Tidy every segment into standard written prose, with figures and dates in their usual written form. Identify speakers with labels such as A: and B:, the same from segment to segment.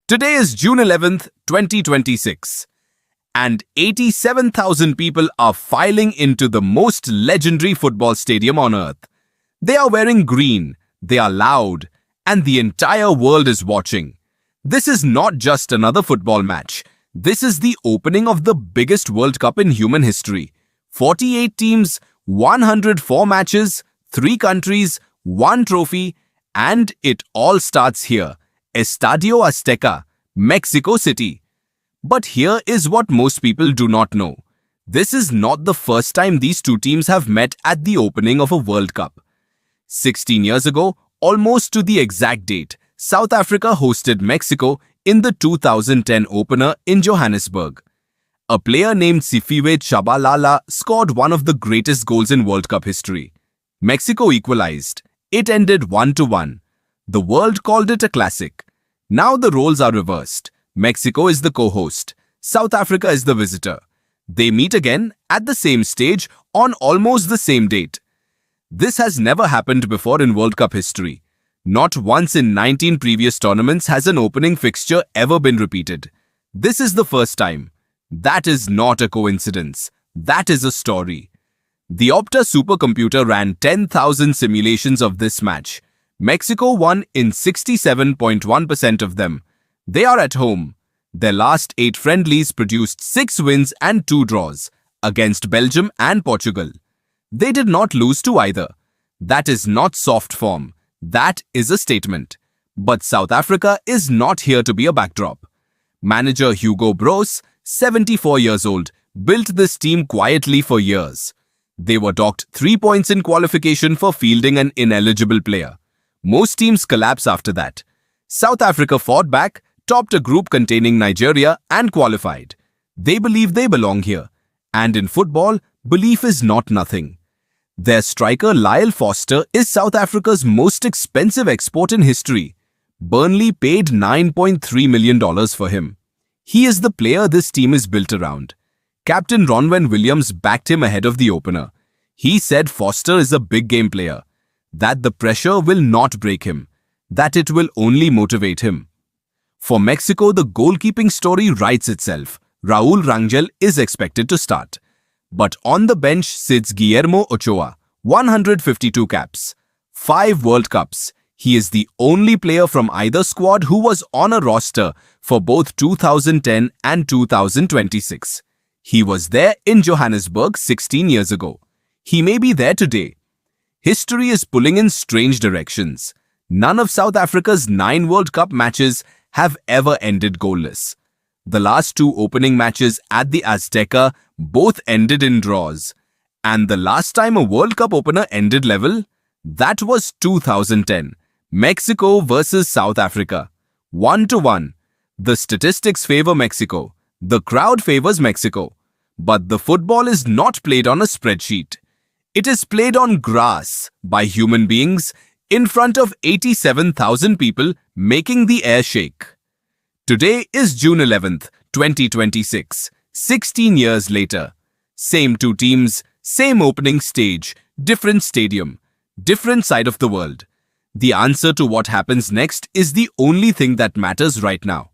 A: Today is June 11th, 2026, and 87,000 people are filing into the most legendary football stadium on earth. They are wearing green, they are loud, and the entire world is watching. This is not just another football match. This is the opening of the biggest World Cup in human history. 48 teams, 104 matches, 3 countries, 1 trophy, and it all starts here. Estadio Azteca, Mexico City. But here is what most people do not know. This is not the first time these two teams have met at the opening of a World Cup. 16 years ago, almost to the exact date, South Africa hosted Mexico in the 2010 opener in Johannesburg. A player named Siphiwe Tshabalala scored one of the greatest goals in World Cup history. Mexico equalized. It ended 1-1. The world called it a classic. Now the roles are reversed. Mexico is the co-host. South Africa is the visitor. They meet again at the same stage on almost the same date. This has never happened before in World Cup history. Not once in 19 previous tournaments has an opening fixture ever been repeated. This is the first time. That is not a coincidence. That is a story. The Opta supercomputer ran 10,000 simulations of this match. Mexico won in 67.1% of them. They are at home. Their last 8 friendlies produced 6 wins and 2 draws against Belgium and Portugal. They did not lose to either. That is not soft form. That is a statement. But South Africa is not here to be a backdrop. Manager Hugo Broos, 74 years old, built this team quietly for years. They were docked 3 points in qualification for fielding an ineligible player. Most teams collapse after that. South Africa fought back, topped a group containing Nigeria and qualified. They believe they belong here. And in football, belief is not nothing. Their striker Lyle is South Africa's most expensive export in history. Burnley paid $9.3 million for him. He is the player this team is built around. Captain Ronwen Williams backed him ahead of the opener. He said Foster is a big game player, that the pressure will not break him, that it will only motivate him. For Mexico, the goalkeeping story writes itself. Raul Rangel is expected to start. But on the bench sits Guillermo Ochoa, 152 caps, 5 World Cups. He is the only player from either squad who was on a roster for both 2010 and 2026. He was there in Johannesburg 16 years ago. He may be there today. History is pulling in strange directions. None of South Africa's 9 World Cup matches have ever ended goalless. The last 2 opening matches at the Azteca both ended in draws. And the last time a World Cup opener ended level? That was 2010. Mexico versus South Africa. 1-1. The statistics favor Mexico. The crowd favors Mexico. But the football is not played on a spreadsheet. It is played on grass by human beings in front of 87,000 people making the air shake. Today is June 11th, 2026, 16 years later. Same 2 teams, same opening stage, different stadium, different side of the world. The answer to what happens next is the only thing that matters right now.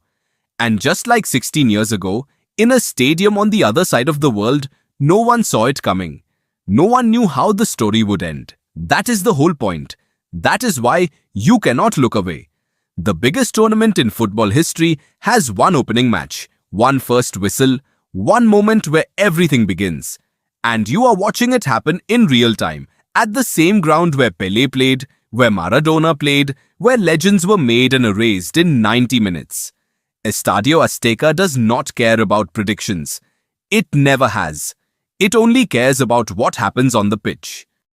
A: And just like 16 years ago, in a stadium on the other side of the world, no one saw it coming. No one knew how the story would end. That is the whole point. That is why you cannot look away. The biggest tournament in football history has 1 opening match, 1 first whistle, 1 moment where everything begins. And you are watching it happen in real time, at the same ground where Pelé played, where Maradona played, where legends were made and erased in 90 minutes. Estadio Azteca does not care about predictions. It never has. It only cares about what happens on the pitch.